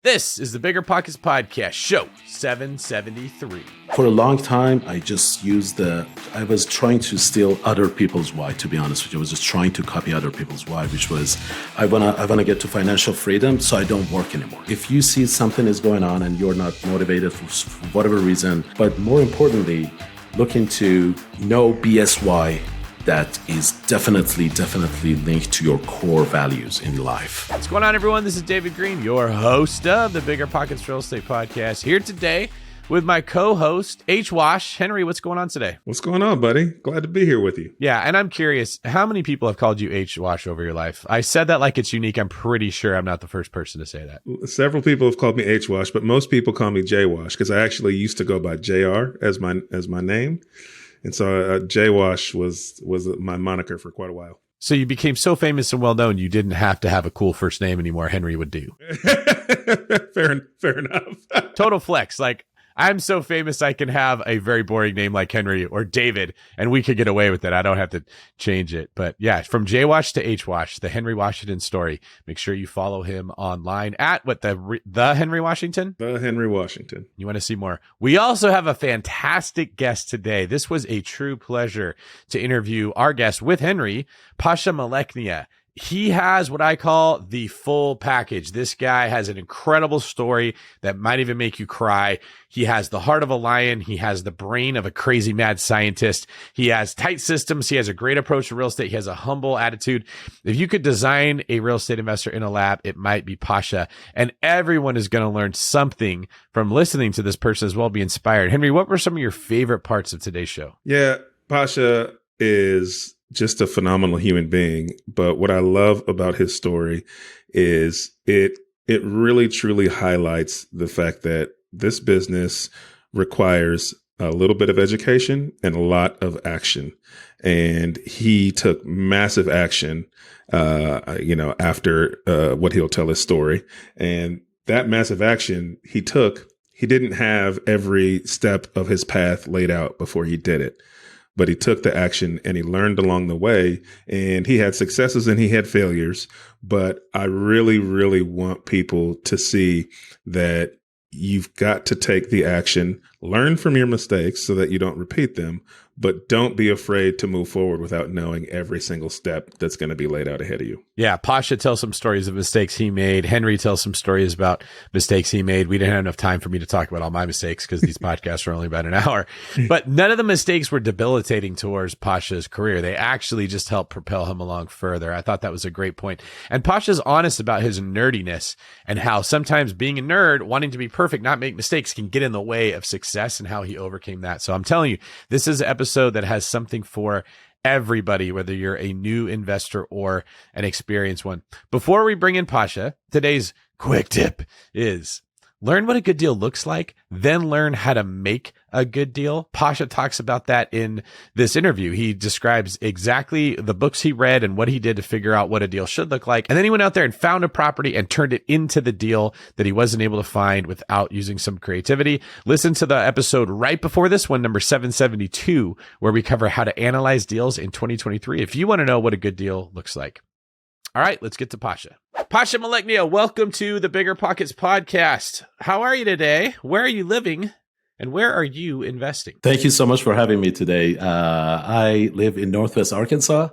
This is the BiggerPockets podcast, show 773. For a long time, I was trying to steal other people's why, to be honest with you. I was just trying to copy other people's why, which was, I wanna get to financial freedom, so I don't work anymore. If you see something is going on and you're not motivated for whatever reason, but more importantly, look into no BS why that is definitely linked to your core values in life. What's going on, everyone? This is David Green, your host of the BiggerPockets Real Estate Podcast, here today with my co-host, H. Wash. Henry, what's going on today? What's going on, buddy? Glad to be here with you. Yeah, and I'm curious, how many people have called you H. Wash over your life? I said that like it's unique. I'm pretty sure I'm not the first person to say that. Several people have called me H. Wash, but most people call me J. Wash because I actually used to go by JR as my name. And so J. Wash was my moniker for quite a while. So you became so famous and well-known, you didn't have to have a cool first name anymore. Henry would do. Fair enough. Total flex. Like, I'm so famous I can have a very boring name like Henry or David, and we could get away with it. I don't have to change it. But yeah, from J Wash to H Wash, the Henry Washington story. Make sure you follow him online at the Henry Washington? The Henry Washington. You want to see more? We also have a fantastic guest today. This was a true pleasure to interview our guest with Henry, Pasha Maleknia. He has what I call the full package. This guy has an incredible story that might even make you cry. He has the heart of a lion. He has the brain of a crazy mad scientist. He has tight systems. He has a great approach to real estate. He has a humble attitude. If you could design a real estate investor in a lab, it might be Pasha. And everyone is going to learn something from listening to this person as well, be inspired. Henry, what were some of your favorite parts of today's show? Yeah, Pasha is just a phenomenal human being. But what I love about his story is it really truly highlights the fact that this business requires a little bit of education and a lot of action. And he took massive action, after what he'll tell his story. And that massive action he didn't have every step of his path laid out before he did it. But he took the action and he learned along the way, and he had successes and he had failures. But I really, really want people to see that you've got to take the action, learn from your mistakes so that you don't repeat them, but don't be afraid to move forward without knowing every single step that's going to be laid out ahead of you. Yeah, Pasha tells some stories of mistakes he made. Henry tells some stories about mistakes he made. We didn't have enough time for me to talk about all my mistakes because these podcasts are only about an hour. But none of the mistakes were debilitating towards Pasha's career. They actually just helped propel him along further. I thought that was a great point. And Pasha's honest about his nerdiness and how sometimes being a nerd, wanting to be perfect, not make mistakes, can get in the way of success, and how he overcame that. So I'm telling you, this is an episode that has something for everybody, whether you're a new investor or an experienced one. Before we bring in Pasha, today's quick tip is learn what a good deal looks like, then learn how to make a good deal. Pasha talks about that in this interview. He describes exactly the books he read and what he did to figure out what a deal should look like. And then he went out there and found a property and turned it into the deal that he wasn't able to find without using some creativity. Listen to the episode right before this one, number 772, where we cover how to analyze deals in 2023 if you want to know what a good deal looks like. All right, let's get to Pasha. Pasha Maleknia, welcome to the BiggerPockets podcast. How are you today? Where are you living? And where are you investing? Thank you so much for having me today. I live in Northwest Arkansas,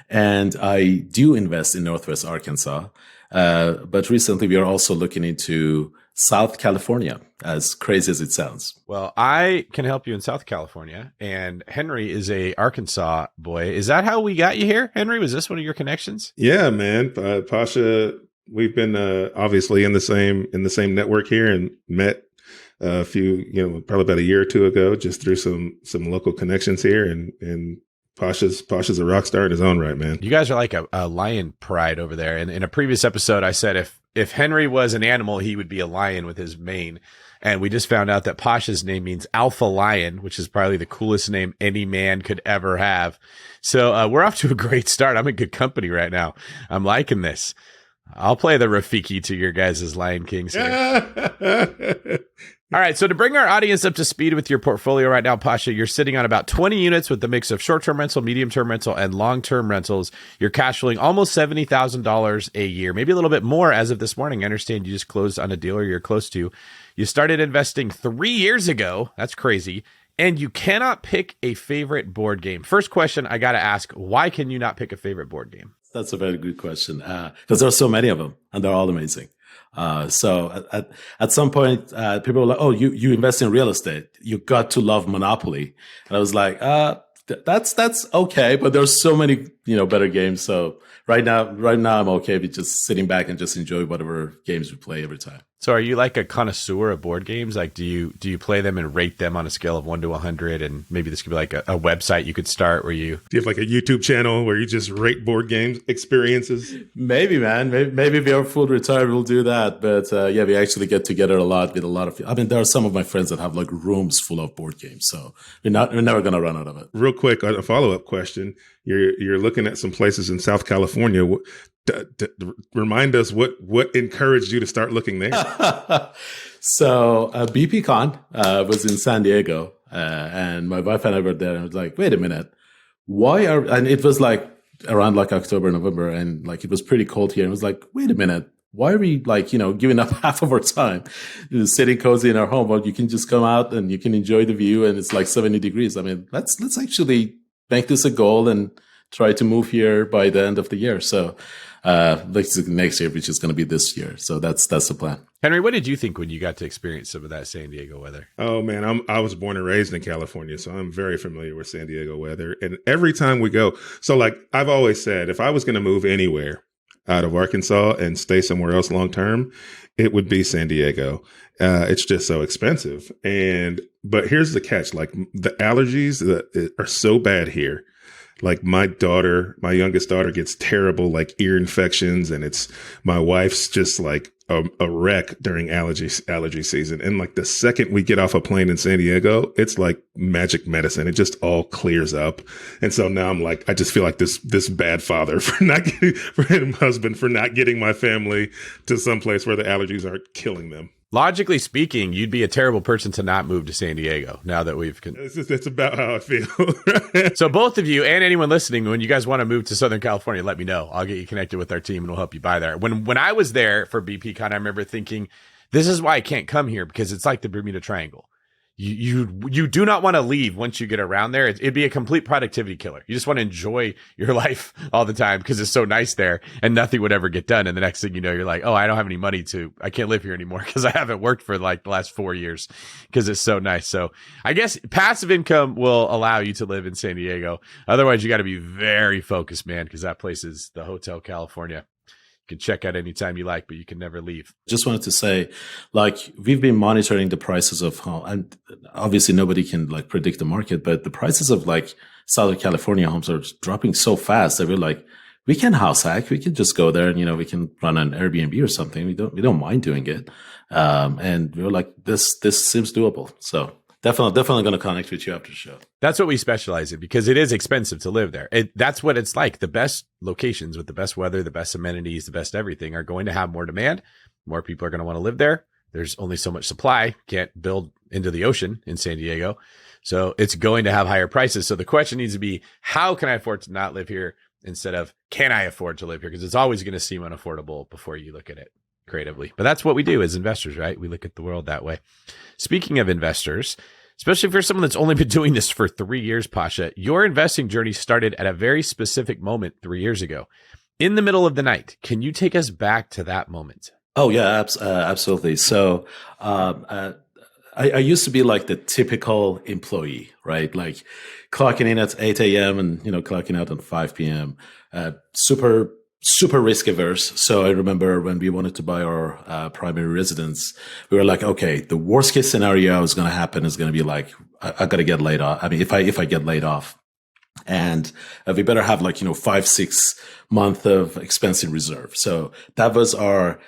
and I do invest in Northwest Arkansas. But recently, we are also looking into South California, as crazy as it sounds. Well, I can help you in South California, and Henry is a Arkansas boy. Is that how we got you here, Henry? Was this one of your connections? Yeah, man. Pasha, we've been obviously in the same network here, and met a few, probably about a year or two ago, just through some local connections here, and Pasha's a rock star in his own right, man. You guys are like a lion pride over there. And in a previous episode, I said if Henry was an animal, he would be a lion with his mane. And we just found out that Pasha's name means alpha lion, which is probably the coolest name any man could ever have. So we're off to a great start. I'm in good company right now. I'm liking this. I'll play the Rafiki to your guys' Lion Kings here. All right. So to bring our audience up to speed with your portfolio right now, Pasha, you're sitting on about 20 units with a mix of short-term rental, medium-term rental, and long-term rentals. You're cash flowing almost $70,000 a year, maybe a little bit more as of this morning. I understand you just closed on a deal or you're close to. You started investing 3 years ago. That's crazy. And you cannot pick a favorite board game. First question I got to ask, why can you not pick a favorite board game? That's a very good question, because there are so many of them and they're all amazing. So at some point, people were like, "Oh, you invest in real estate. You got to love Monopoly." And I was like, "That's okay," but there's so many better games. So right now I'm okay with just sitting back and just enjoy whatever games we play every time. So are you like a connoisseur of board games? Like, do you play them and rate them on a scale of 1 to 100? And maybe this could be like a website you could start where you... Do you have like a YouTube channel where you just rate board games experiences? Maybe, man. Maybe if we are full retired, we'll do that. But yeah, we actually get together a lot with a lot of... I mean, there are some of my friends that have like rooms full of board games. So we're never going to run out of it. Real quick, a follow-up question. You're looking at some places in South California. Remind us what encouraged you to start looking there. So BPCon was in San Diego, and my wife and I were there, and I was like, wait a minute, and it was like around like October, November, and like it was pretty cold here. And I was like, wait a minute, why are we like giving up half of our time sitting cozy in our home? Well, you can just come out and you can enjoy the view, and it's like 70 degrees. I mean, let's actually make this a goal and try to move here by the end of the year. So next year, which is going to be this year. So that's the plan. Henry, what did you think when you got to experience some of that San Diego weather? Oh man, I was born and raised in California, so I'm very familiar with San Diego weather. And every time we go, so like I've always said, if I was going to move anywhere out of Arkansas and stay somewhere else long term, it would be San Diego. It's just so expensive. But here's the catch: like the allergies are so bad here. Like my youngest daughter gets terrible like ear infections, and my wife's just like a wreck during allergy season. And like the second we get off a plane in San Diego, it's like magic medicine. It just all clears up. And so now I'm like, I just feel like this bad father husband for not getting my family to some place where the allergies aren't killing them. Logically speaking, you'd be a terrible person to not move to San Diego now that we've... That's about how I feel. So both of you and anyone listening, when you guys want to move to Southern California, let me know. I'll get you connected with our team and we'll help you buy there. When I was there for BPCon, I remember thinking, this is why I can't come here, because it's like the Bermuda Triangle. You do not want to leave once you get around there. It'd be a complete productivity killer. You just want to enjoy your life all the time because it's so nice there and nothing would ever get done. And the next thing you know, you're like, oh, I don't have any money I can't live here anymore because I haven't worked for like the last 4 years because it's so nice. So I guess passive income will allow you to live in San Diego. Otherwise, you got to be very focused, man, because that place is the Hotel California. You can check out anytime you like, but you can never leave. Just wanted to say, like, we've been monitoring the prices of home, and obviously nobody can like predict the market, but the prices of like Southern California homes are dropping so fast that we're like, we can house hack. We can just go there and, we can run an Airbnb or something. We don't mind doing it. And we were like, this seems doable. So definitely going to connect with you after the show. That's what we specialize in because it is expensive to live there. That's what it's like. The best locations with the best weather, the best amenities, the best everything are going to have more demand. More people are going to want to live there. There's only so much supply. Can't build into the ocean in San Diego. So it's going to have higher prices. So the question needs to be, how can I afford to not live here instead of can I afford to live here? Because it's always going to seem unaffordable before you look at it creatively. But that's what we do as investors, right? We look at the world that way. Speaking of investors, especially for someone that's only been doing this for 3 years, Pasha, your investing journey started at a very specific moment 3 years ago. In the middle of the night, can you take us back to that moment? Oh, yeah, absolutely. So I used to be like the typical employee, right? Like clocking in at 8 a.m. and, clocking out at 5 p.m. Super risk averse. So I remember when we wanted to buy our primary residence, we were like, okay, the worst case scenario is going to happen is going to be like, I got to get laid off. I mean, if I get laid off, and we better have like, 5-6 month of expense in reserve. So that was our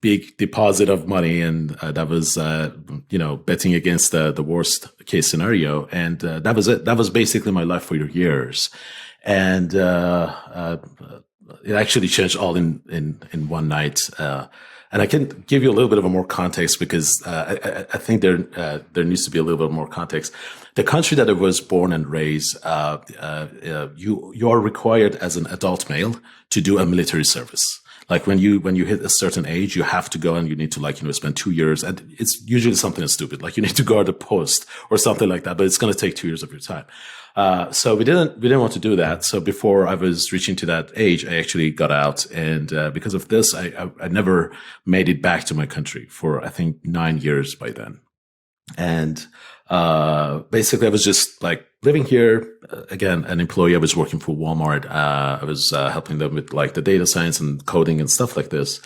big deposit of money. And that was, betting against the worst case scenario. And that was it. That was basically my life for years. And it actually changed all in one night. And I can give you a little bit of a more context because I think there needs to be a little bit more context. The country that I was born and raised, you are required as an adult male to do a military service. Like when you hit a certain age, you have to go and you need to spend 2 years. And it's usually something that's stupid. Like you need to guard a post or something like that, but it's going to take 2 years of your time. So we didn't want to do that. So before I was reaching to that age, I actually got out. And, because of this, I never made it back to my country for, I think, 9 years by then. And, basically I was just like living here, again, an employee. I was working for Walmart. I was, helping them with like the data science and coding and stuff like this.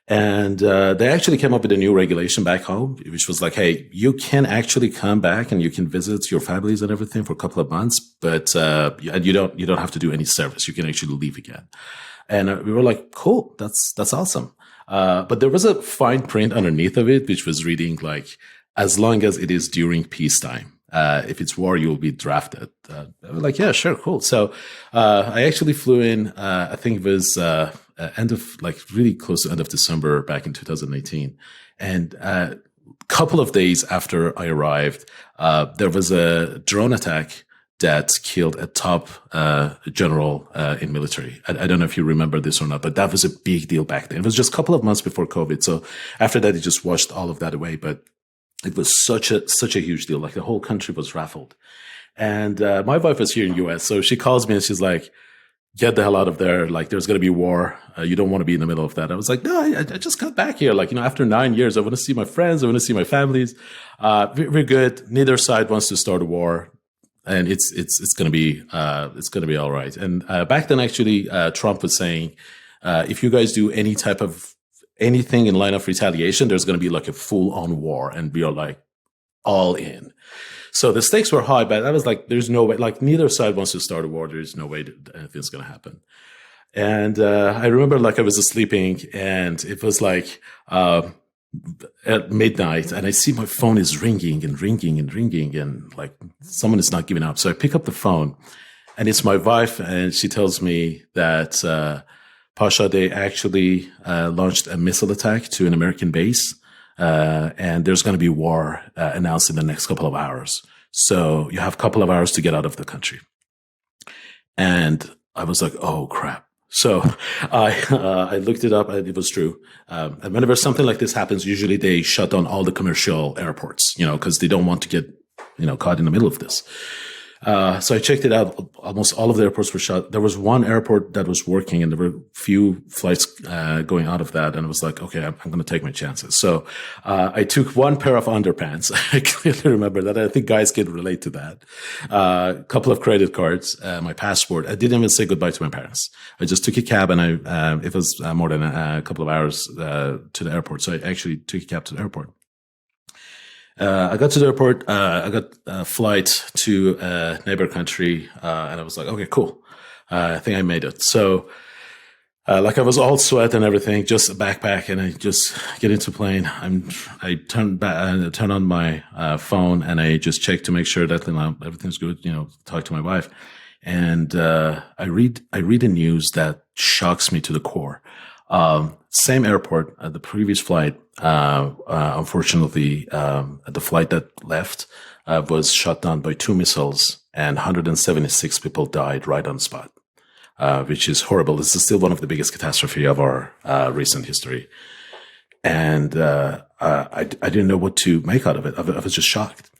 And they actually came up with a new regulation back home, which was like, hey, you can actually come back and you can visit your families and everything for a couple of months, but and you don't have to do any service. You can actually leave again. And we were like, cool, that's awesome. But there was a fine print underneath of it, which was reading like, as long as it is during peacetime. If it's war, you will be drafted. I was like, yeah, sure, cool. So I actually flew in, I think it was end of, like really close to end of December back in 2018. And a couple of days after I arrived, there was a drone attack that killed a top general in military. I don't know if you remember this or not, but that was a big deal back then. It was just a couple of months before COVID. So after that, it just washed all of that away. But it was such a huge deal. Like the whole country was raffled. And my wife was here in US. So she calls me and she's like, get the hell out of there. Like there's going to be war. You don't want to be in the middle of that. I was like, no, I just got back here. Like, after 9 years, I want to see my friends. I want to see my families. We're good. Neither side wants to start a war. And it's going to be all right. And back then, actually, Trump was saying, if you guys do any type of anything in line of retaliation, there's going to be like a full on war. And we are like all in. So the stakes were high, but I was like, there's no way, like neither side wants to start a war. There's no way that anything's going to happen. And I remember like I was sleeping and it was like at midnight and I see my phone is ringing and ringing and ringing and like someone is not giving up. So I pick up the phone and it's my wife and she tells me that Pasha, they actually launched a missile attack to an American base. And there's going to be war announced in the next couple of hours. So you have a couple of hours to get out of the country. And I was like, oh, crap. So I looked it up and it was true. And whenever something like this happens, usually they shut down all the commercial airports, because they don't want to get, caught in the middle of this. So I checked it out. Almost all of the airports were shut. There was one airport that was working and there were few flights going out of that. And I was like, okay, I'm going to take my chances. So I took one pair of underpants. I clearly remember that. I think guys can relate to that. A couple of credit cards, my passport. I didn't even say goodbye to my parents. I just took a cab and it was more than a couple of hours to the airport. So I actually took a cab to the airport. I got to the airport. I got a flight to a neighbor country, and I was like, okay, cool. I think I made it. So, like I was all sweat and everything, just a backpack, and I just get into plane. I turn on my phone, and I just check to make sure that everything's good. Talk to my wife, and I read the news that shocks me to the core. Same airport, the previous flight, unfortunately, the flight that left, was shot down by 2 missiles and 176 people died right on spot, which is horrible. This is still one of the biggest catastrophe of our, recent history. And, I didn't know what to make out of it. I was just shocked.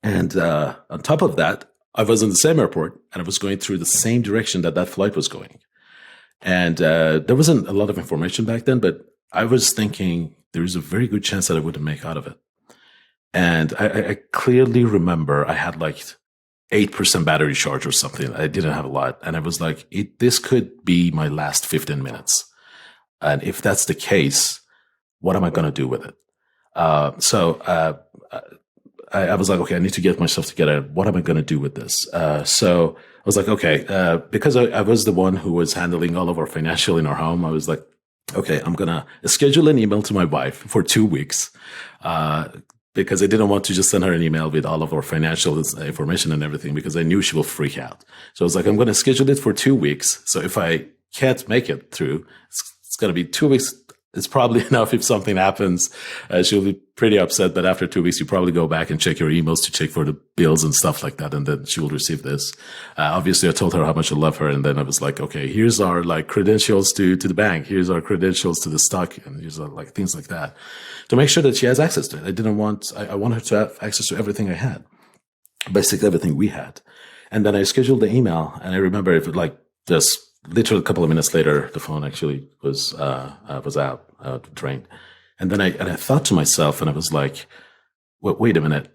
And, on top of that, I was in the same airport and I was going through the same direction that flight was going. And there wasn't a lot of information back then, but I was thinking there is a very good chance that I wouldn't make out of it. And I clearly remember I had like 8% battery charge or something. I didn't have a lot. And I was like, this could be my last 15 minutes. And if that's the case, what am I going to do with it? So I was like, okay, I need to get myself together. What am I going to do with this? So I was like, okay, because I was the one who was handling all of our financial in our home. I was like, okay, I'm going to schedule an email to my wife for 2 weeks, because I didn't want to just send her an email with all of our financial information and everything, because I knew she will freak out. So I was like, I'm going to schedule it for 2 weeks. So if I can't make it through. It's going to be 2 weeks. It's probably enough if something happens. She'll be pretty upset, but after 2 weeks, you probably go back and check your emails to check for the bills and stuff like that. And then she will receive this. Obviously, I told her how much I love her. And then I was like, okay, here's our like credentials to the bank. Here's our credentials to the stock. And here's like things like that to make sure that she has access to it. I want her to have access to everything I had, basically everything we had. And then I scheduled the email. And I remember if like just literally a couple of minutes later, the phone actually was out, drained. And then I thought to myself, and I was like, wait a minute.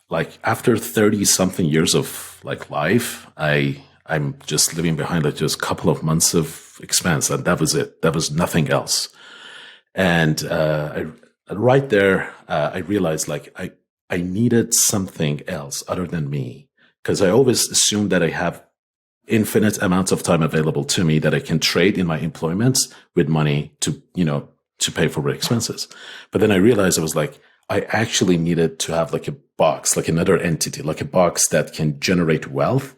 Like after 30 something years of like life, I'm just leaving behind like just a couple of months of expense. And that was it. That was nothing else. And, right there, I realized like I needed something else other than me. Cause I always assumed that I have infinite amounts of time available to me that I can trade in my employment with money to pay for my expenses. But then I realized I was like, I actually needed to have like a box, like another entity, like a box that can generate wealth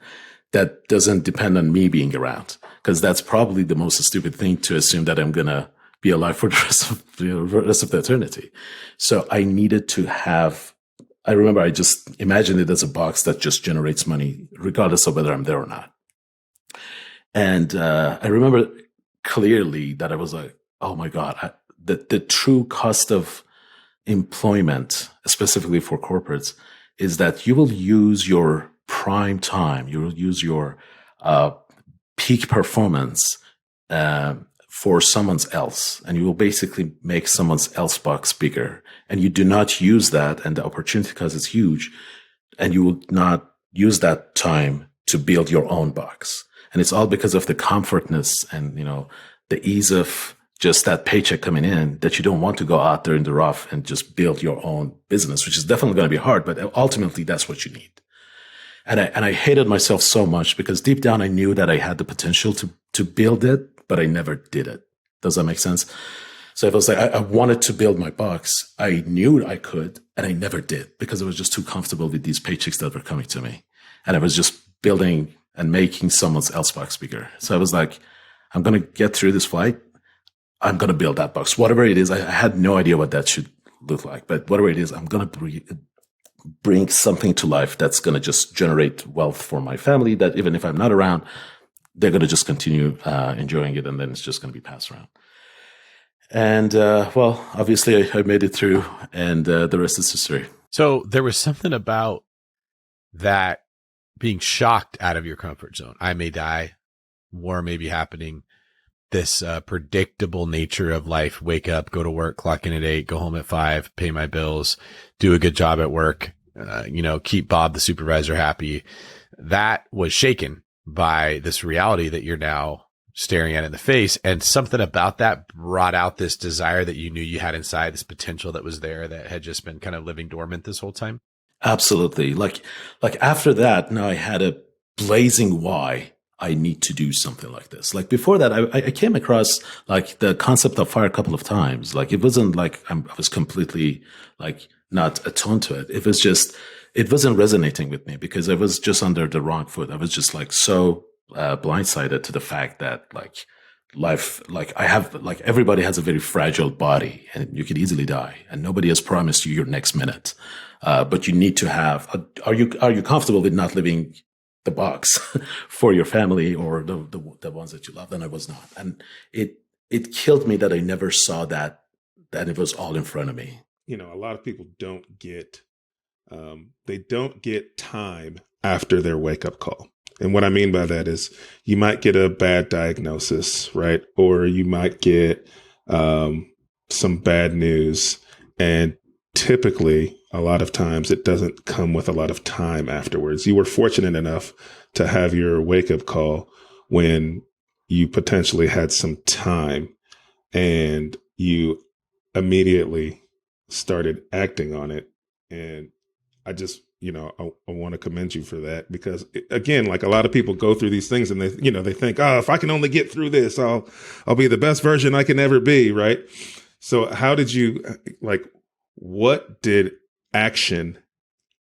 that doesn't depend on me being around. Cause that's probably the most stupid thing to assume that I'm going to be alive for the rest of the eternity. So I needed to have, I remember I just imagined it as a box that just generates money regardless of whether I'm there or not. And I remember clearly that I was like, oh my God, the true cost of employment, specifically for corporates, is that you will use your prime time, you will use your peak performance for someone else, and you will basically make someone else's box bigger. And you do not use that, and the opportunity cost is huge, and you will not use that time to build your own box. And it's all because of the comfortness and, the ease of just that paycheck coming in, that you don't want to go out there in the rough and just build your own business, which is definitely going to be hard, but ultimately that's what you need. And I hated myself so much because deep down I knew that I had the potential to build it, but I never did it. Does that make sense? So it was like, I wanted to build my box. I knew I could, and I never did because I was just too comfortable with these paychecks that were coming to me. And I was just building and making someone else's box bigger. So I was like, I'm going to get through this flight. I'm going to build that box. Whatever it is, I had no idea what that should look like. But whatever it is, I'm going to bring something to life that's going to just generate wealth for my family, that even if I'm not around, they're going to just continue enjoying it. And then it's just going to be passed around. And, well, obviously I made it through, and the rest is history. So there was something about that being shocked out of your comfort zone. I may die. War may be happening. This predictable nature of life, wake up, go to work, clock in at 8, go home at 5, pay my bills, do a good job at work, keep Bob, the supervisor, happy. That was shaken by this reality that you're now staring at in the face. And something about that brought out this desire that you knew you had inside, this potential that was there that had just been kind of living dormant this whole time. Absolutely. Like after that, now I had a blazing why I need to do something like this. Like before that, I came across like the concept of fire a couple of times. Like it wasn't like I was completely like not attuned to it. It wasn't resonating with me because I was just under the wrong foot. I was just like so blindsided to the fact that like life, like everybody has a very fragile body and you could easily die, and nobody has promised you your next minute. But you need to have, are you comfortable with not living the box for your family or the ones that you love? And I was not. And it killed me that I never saw that it was all in front of me. A lot of people don't get, they don't get time after their wake up call. And what I mean by that is you might get a bad diagnosis, right? Or you might get some bad news. And typically, a lot of times it doesn't come with a lot of time afterwards. You were fortunate enough to have your wake up call when you potentially had some time, and you immediately started acting on it. And I just, I want to commend you for that, because again, like a lot of people go through these things and they think, oh, if I can only get through this, I'll be the best version I can ever be. Right. So how did you, what did action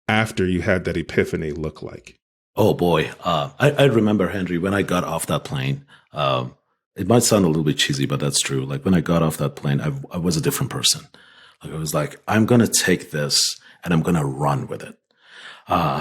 after you had that epiphany look like? Oh boy. I remember, Henry, when I got off that plane, it might sound a little bit cheesy, but that's true. Like when I got off that plane, I was a different person. Like I was like, I'm going to take this and I'm going to run with it.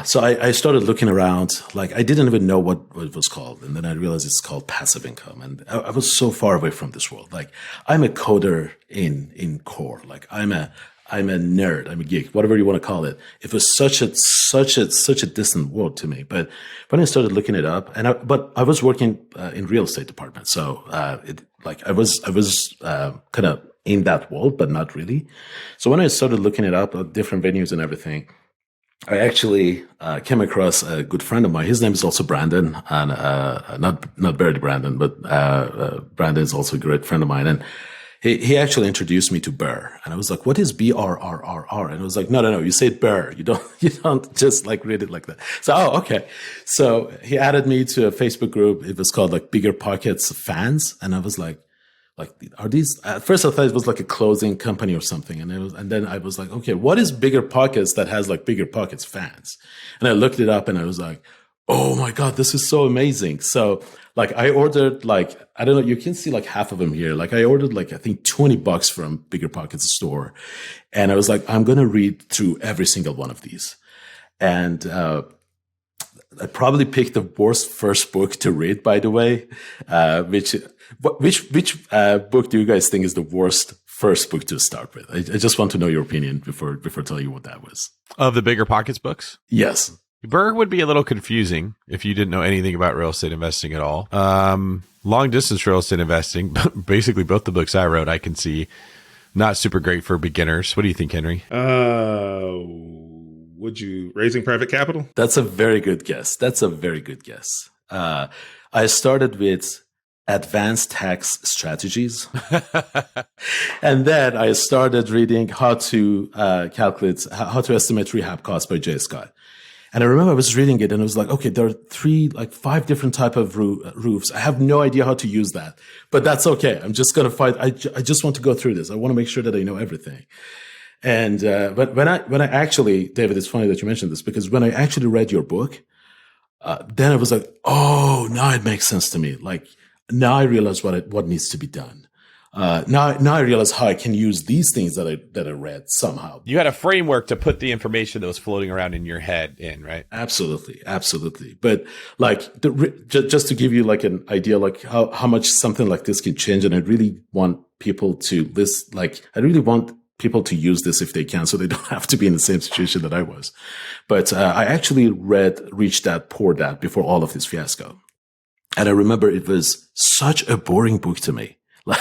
So I started looking around, like I didn't even know what it was called. And then I realized it's called passive income. And I was so far away from this world. Like I'm a coder in core. Like I'm a nerd. I'm a geek, whatever you want to call it. It was such a distant world to me. But when I started looking it up, but I was working in real estate department, so I was kind of in that world, but not really. So when I started looking it up at different venues and everything, I actually came across a good friend of mine. His name is also Brandon, and not Barry Brandon, but Brandon is also a great friend of mine. And he actually introduced me to BRRRR, and I was like, "What is BRRRR?" And I was like, "No, you say BRRRR. You don't just like read it like that." So, okay. So he added me to a Facebook group. It was called like BiggerPockets fans, and I was like, are these? At first, I thought it was like a clothing company or something, and then I was like, okay, what is BiggerPockets that has like BiggerPockets fans? And I looked it up, and I was like, oh my god, this is so amazing. So like I ordered like, I don't know, you can see like half of them here. Like I ordered like, I think $20 from BiggerPockets store. And I was like, I'm going to read through every single one of these. And, I probably picked the worst first book to read, by the way. Which book do you guys think is the worst first book to start with? I just want to know your opinion before telling you what that was. Of the BiggerPockets books? Yes. BRRRR would be a little confusing if you didn't know anything about real estate investing at all. Long distance real estate investing, basically both the books I wrote, I can see not super great for beginners. What do you think, Henry? Would you Raising Private Capital? That's a very good guess. I started with Advanced Tax Strategies. And then I started reading how to estimate rehab costs by Jay Scott. And I remember I was reading it and I was like, okay, there are 5 different type of roofs. I have no idea how to use that, but that's okay. I'm just going to fight. I just want to go through this. I want to make sure that I know everything. And, but when I actually, David, it's funny that you mentioned this because when I actually read your book, then I was like, oh, now it makes sense to me. Like now I realize what needs to be done. Now I realize how I can use these things that I read somehow. You had a framework to put the information that was floating around in your head in, right? Absolutely. But like just to give you like an idea, like how much something like this can change. And I really want people to I really want people to use this if they can, so they don't have to be in the same situation that I was. But I actually read Rich Dad, Poor Dad before all of this fiasco. And I remember it was such a boring book to me. Like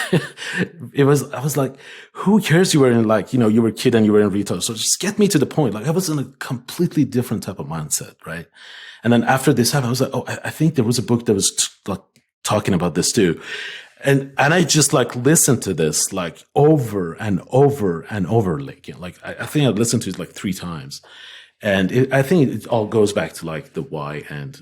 I was like, who cares? You were in you were a kid and you were in retail. So just get me to the point. Like I was in a completely different type of mindset. Right. And then after this happened, I was like, oh, I think there was a book that was talking about this too. And I just listened to this over and over and over. I think I listened to it 3 times. And I think it all goes back to the why and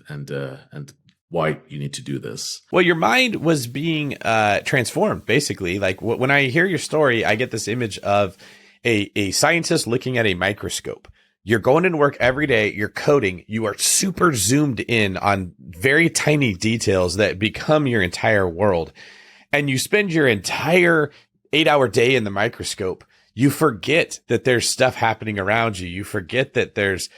why you need to do this. Well, your mind was being transformed, basically. When I hear your story, I get this image of a scientist looking at a microscope. You're going into work every day, you're coding, you are super zoomed in on very tiny details that become your entire world. And you spend your entire 8-hour day in the microscope. You forget that there's stuff happening around you. You forget that there's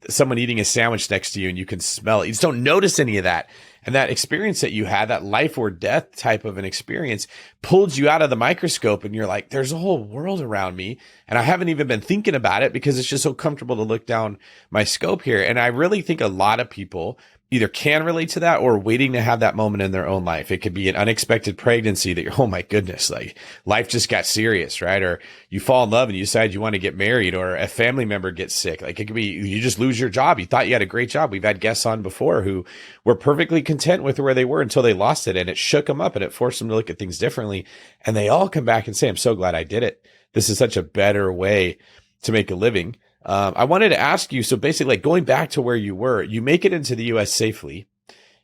someone eating a sandwich next to you and you can smell it. You just don't notice any of that. And that experience that you had, that life or death type of an experience, pulled you out of the microscope and you're like, there's a whole world around me. And I haven't even been thinking about it because it's just so comfortable to look down my scope here. And I really think a lot of people either can relate to that or waiting to have that moment in their own life. It could be an unexpected pregnancy that you're, oh my goodness, life just got serious, right? Or you fall in love and you decide you want to get married, or a family member gets sick. It could be, you just lose your job. You thought you had a great job. We've had guests on before who were perfectly content with where they were until they lost it, and it shook them up and it forced them to look at things differently. And they all come back and say, I'm so glad I did it. This is such a better way to make a living. I wanted to ask you, so basically going back to where you were, you make it into the US safely.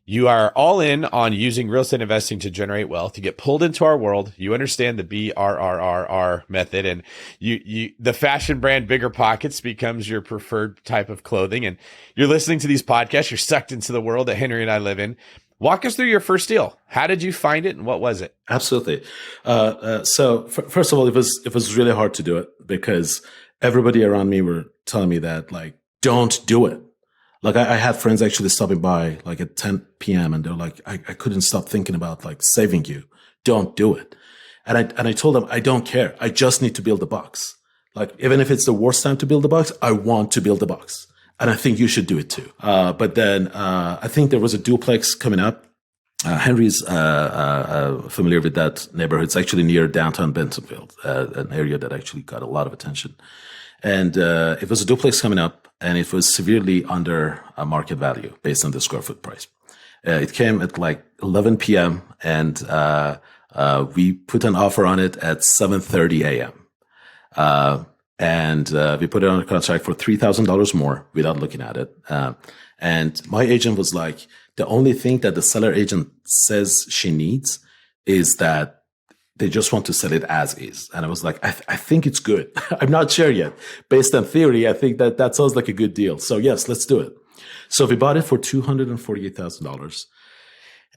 You are all in on using real estate investing to generate wealth. You get pulled into our world. You understand the BRRRR method, and the fashion brand BiggerPockets becomes your preferred type of clothing. And you're listening to these podcasts. You're sucked into the world that Henry and I live in. Walk us through your first deal. How did you find it, and what was it? Absolutely. First of all, it was really hard to do it because everybody around me were telling me that, like, don't do it. Like I had friends actually stopping by like at 10 p.m. and they're like, I couldn't stop thinking about like saving you. Don't do it. And I told them, I don't care. I just need to build a box. Like, even if it's the worst time to build a box, I want to build a box. And I think you should do it too. But then, I think there was a duplex coming up. Henry's, familiar with that neighborhood. It's actually near downtown Bentonville, an area that actually got a lot of attention. And, it was a duplex coming up, and it was severely under market value based on the square foot price. It came at like 11 p.m. and we put an offer on it at 7:30 a.m. We put it on a contract for $3,000 more without looking at it. And my agent was like, the only thing that the seller agent says she needs is that they just want to sell it as is. And I was like, I think it's good. I'm not sure yet. Based on theory, I think that sounds like a good deal. So yes, let's do it. So we bought it for $248,000.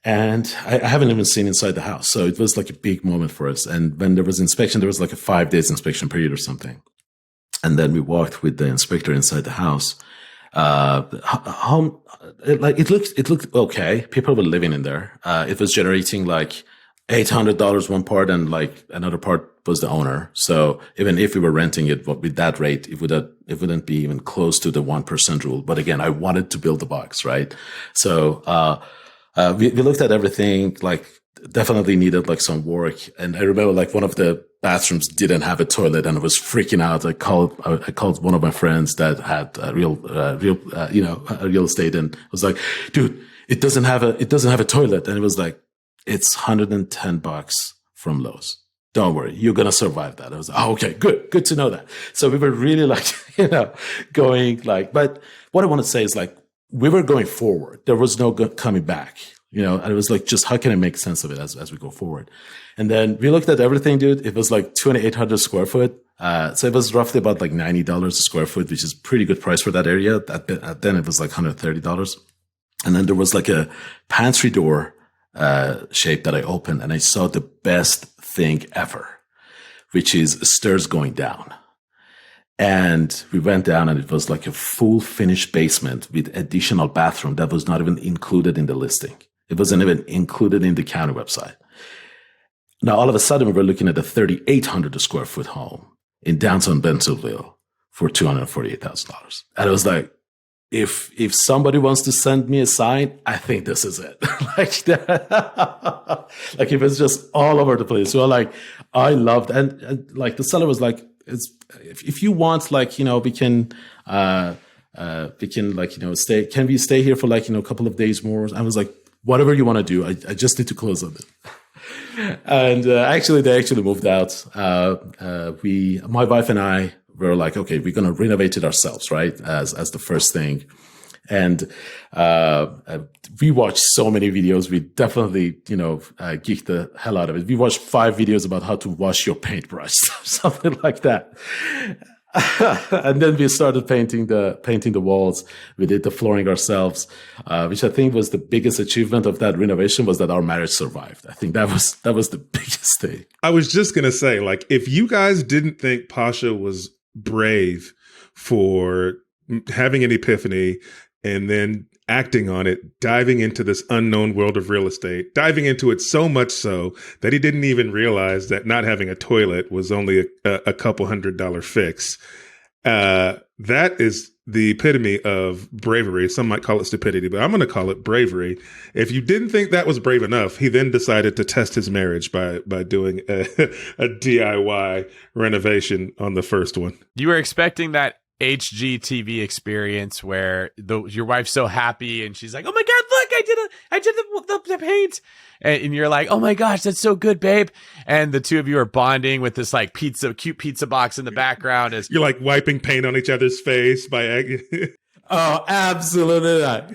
And I haven't even seen inside the house. So it was like a big moment for us. And when there was inspection, there was like a 5 days inspection period or something. And then we walked with the inspector inside the house. It looked okay. People were living in there. It was generating like $800 one part, and like another part was the owner. So even if we were renting it with that rate, it wouldn't be even close to the 1% rule. But again, I wanted to build the box, right? So, we looked at everything, like definitely needed like some work. And I remember like one of the bathrooms didn't have a toilet, and I was freaking out. I called one of my friends that had real estate, and I was like, dude, it doesn't have a toilet. And it was like, it's $110 from Lowe's. Don't worry, you're going to survive that. I was like, oh, okay, good to know that. So we were really like, going like, but what I want to say is like, we were going forward. There was no coming back, and it was like, just how can I make sense of it as we go forward? And then we looked at everything, dude. It was like 2,800 square foot. So it was roughly about like $90 a square foot, which is pretty good price for that area. Then it was like $130. And then there was like a pantry door shape that I opened, and I saw the best thing ever, which is stairs going down. And we went down, and it was like a full finished basement with additional bathroom that was not even included in the listing. It wasn't even included in the county website. Now, all of a sudden, we were looking at a 3,800 square foot home in downtown Bentonville for $248,000. And I was like, if somebody wants to send me a sign, I think this is it. Like that. Like it was just all over the place. So like, I loved, and like the seller was like, if you want, like, we can like, stay, can we stay here for like, a couple of days more? I was like, whatever you want to do. I just need to close on it. And actually, they actually moved out. My wife and I were like, okay, we're going to renovate it ourselves, right? As the first thing. And we watched so many videos. We definitely, geeked the hell out of it. We watched 5 videos about how to wash your paintbrush, something like that. And then we started painting the walls. We did the flooring ourselves, which I think was the biggest achievement of that renovation, was that our marriage survived. I think that was the biggest thing. I was just going to say, like, if you guys didn't think Pasha was brave for having an epiphany and then acting on it, diving into this unknown world of real estate, diving into it so much so that he didn't even realize that not having a toilet was only a couple $100 fix. That is the epitome of bravery. Some might call it stupidity, but I'm going to call it bravery. If you didn't think that was brave enough, he then decided to test his marriage by doing a DIY renovation on the first one. You were expecting that HGTV experience where your wife's so happy and she's like, "Oh my God, look, I did the paint," and you're like, "Oh my gosh, that's so good, babe." And the two of you are bonding with this like cute pizza box in the background as you're like wiping paint on each other's face by. Oh, absolutely not.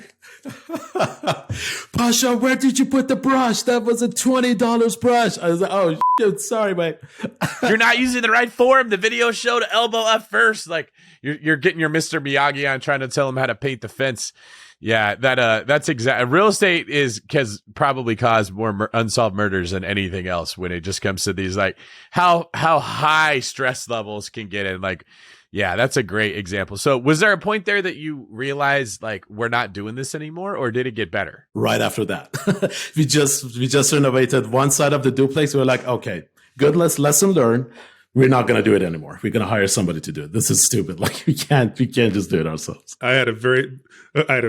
Pasha, where did you put the brush? That was a $20 brush. I was like, oh, shit, sorry, mate. You're not using the right form. The video showed elbow up first. Like you're getting your Mr. Miyagi on trying to tell him how to paint the fence. Yeah, that's exactly. Real estate has probably caused more unsolved murders than anything else when it just comes to these, like how high stress levels can get in. Like, yeah, that's a great example. So was there a point there that you realized like we're not doing this anymore, or did it get better? Right after that, we just renovated one side of the duplex. We were like, okay, good, lesson learned. We're not going to do it anymore. We're going to hire somebody to do it. This is stupid. Like we can't just do it ourselves. I had a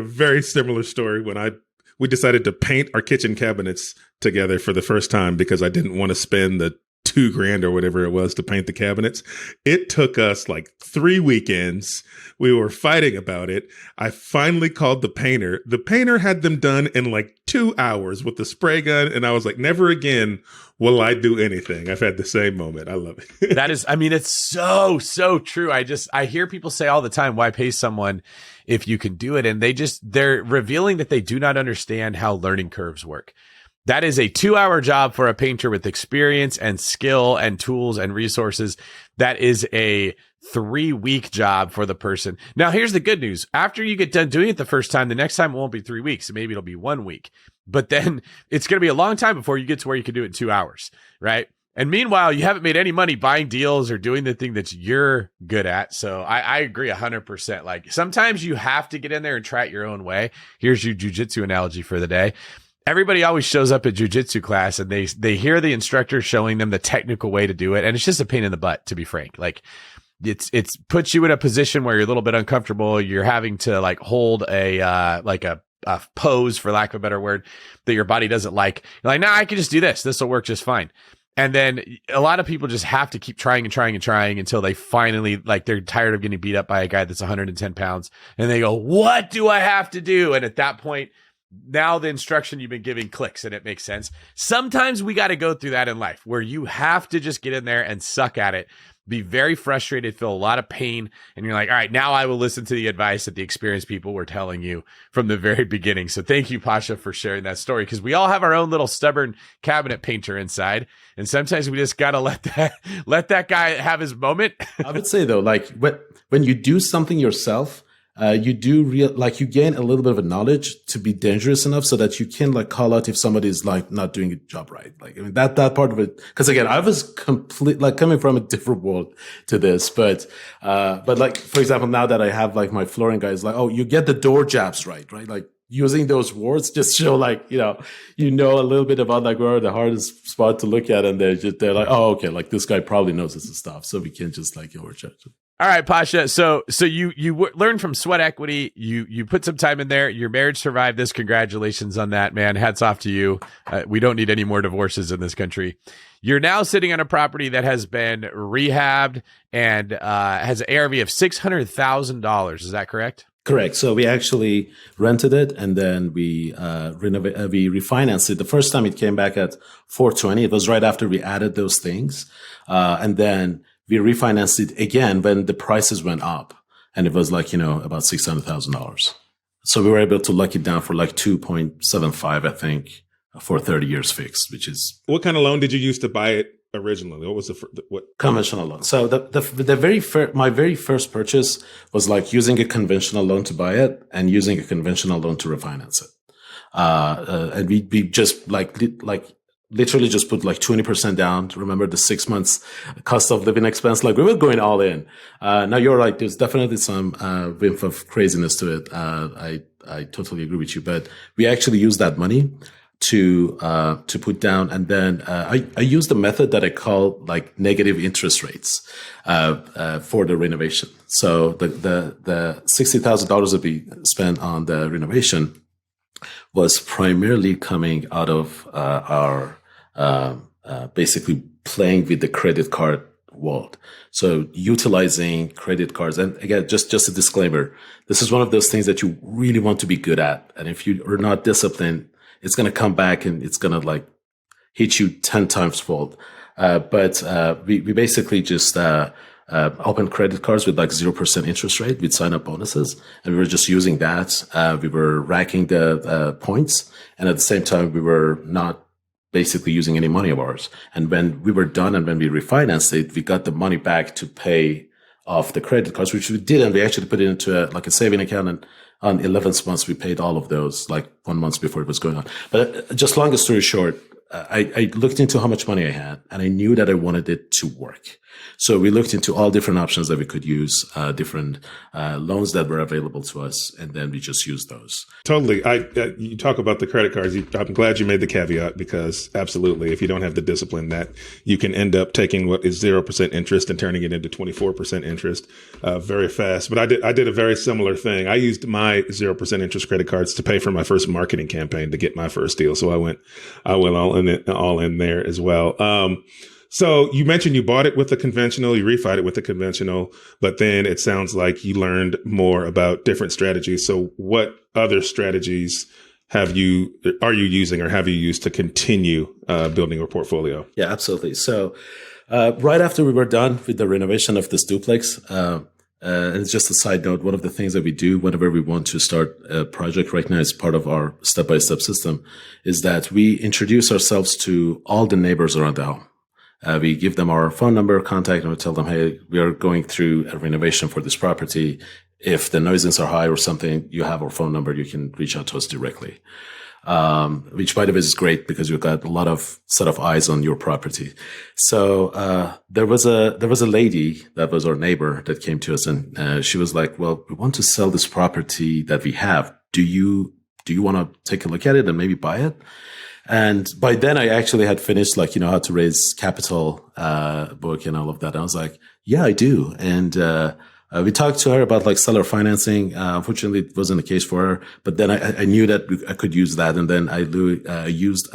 very similar story when we decided to paint our kitchen cabinets together for the first time because I didn't want to spend the $2,000 or whatever it was to paint the cabinets. It took us like 3 weekends. We were fighting about it. I finally called the painter. The painter had them done in like 2 hours with the spray gun. And I was like, never again will I do anything. I've had the same moment. I love it. That is, I mean, it's so true. I hear people say all the time, why pay someone if you can do it? And they're revealing that they do not understand how learning curves work. That is a 2-hour job for a painter with experience and skill and tools and resources. That is a 3-week job for the person. Now, here's the good news. After you get done doing it the first time, the next time it won't be 3 weeks. Maybe it'll be 1 week. But then it's going to be a long time before you get to where you can do it in 2 hours, right? And meanwhile, you haven't made any money buying deals or doing the thing that you're good at. So I agree 100%. Like sometimes you have to get in there and try it your own way. Here's your jujitsu analogy for the day. Everybody always shows up at jujitsu class and they hear the instructor showing them the technical way to do it. And it's just a pain in the butt, to be frank. Like it's puts you in a position where you're a little bit uncomfortable. You're having to like hold a pose, for lack of a better word, that your body doesn't like. You're like, nah, I can just do this. This will work just fine. And then a lot of people just have to keep trying until they finally, like, they're tired of getting beat up by a guy that's 110 pounds. And they go, what do I have to do? And at that point, now the instruction you've been giving clicks and it makes sense. Sometimes we got to go through that in life where you have to just get in there and suck at it, be very frustrated, feel a lot of pain. And you're like, all right, now I will listen to the advice that the experienced people were telling you from the very beginning. So thank you, Pasha, for sharing that story, because we all have our own little stubborn cabinet painter inside. And sometimes we just got to let that guy have his moment. I would say though, like when you do something yourself, you gain a little bit of a knowledge to be dangerous enough so that you can like call out if somebody's like not doing a job right. Like, I mean, that part of it, because again, I was coming from a different world to this, but like, for example, now that I have like my flooring guys, like, oh, you get the door jabs right? Like using those words just show like, you know a little bit about like where the hardest spot to look at. And they're like, oh, okay, like this guy probably knows this stuff. So we can't just like overjudge it. All right, Pasha. So you learned from sweat equity. You put some time in there. Your marriage survived this. Congratulations on that, man. Hats off to you. We don't need any more divorces in this country. You're now sitting on a property that has been rehabbed and has an ARV of $600,000. Is that correct? Correct. So we actually rented it and then we we refinanced it. The first time it came back at $420. It was right after we added those things, and then we refinanced it again when the prices went up, and it was like, about $600,000. So we were able to lock it down for like 2.75, I think, for 30 years fixed, which is. What kind of loan did you use to buy it originally? What was what? Conventional loan. So my very first purchase was like using a conventional loan to buy it and using a conventional loan to refinance it. And we just literally just put like 20% down. Remember the 6 months cost of living expense? Like we were going all in. Now you're right. There's definitely some whiff of craziness to it. I totally agree with you, but we actually used that money to put down. And then, I used a method that I call like negative interest rates, for the renovation. So the $60,000 that we spent on the renovation was primarily coming out of our basically playing with the credit card world. So utilizing credit cards. And again, just a disclaimer, this is one of those things that you really want to be good at. And if you are not disciplined, it's going to come back and it's going to like hit you 10 times fold. But we basically just open credit cards with like 0% interest rate with sign up bonuses. And we were just using that. We were racking the points. And at the same time, we were not basically using any money of ours. And when we were done and when we refinanced it, we got the money back to pay off the credit cards, which we did. And we actually put it into a saving account. And on 11th month, we paid all of those like 1 month before it was going on. But just long story short, I looked into how much money I had and I knew that I wanted it to work. So we looked into all different options that we could use, different loans that were available to us, and then we just used those. Totally. You talk about the credit cards. I'm glad you made the caveat, because absolutely, if you don't have the discipline, that you can end up taking what is 0% interest and turning it into 24% interest very fast. But I did a very similar thing. I used my 0% interest credit cards to pay for my first marketing campaign to get my first deal. So I went all in there as well. So you mentioned you bought it with the conventional, you refied it with the conventional, but then it sounds like you learned more about different strategies. So what other strategies are you using or have you used to continue building your portfolio? Yeah, absolutely. So right after we were done with the renovation of this duplex, and it's just a side note, one of the things that we do whenever we want to start a project right now as part of our step-by-step system is that we introduce ourselves to all the neighbors around the home. We give them our phone number, contact, and we tell them, hey, we are going through a renovation for this property. If the noises are high or something, you have our phone number. You can reach out to us directly. Which by the way is great because you've got a lot of set of eyes on your property. So, there was a lady that was our neighbor that came to us and, she was like, well, we want to sell this property that we have. Do you want to take a look at it and maybe buy it? And by then I actually had finished how to raise capital, book and all of that. And I was like, yeah, I do. And, we talked to her about seller financing. Unfortunately, it wasn't the case for her, but then I knew that I could use that. And then I used,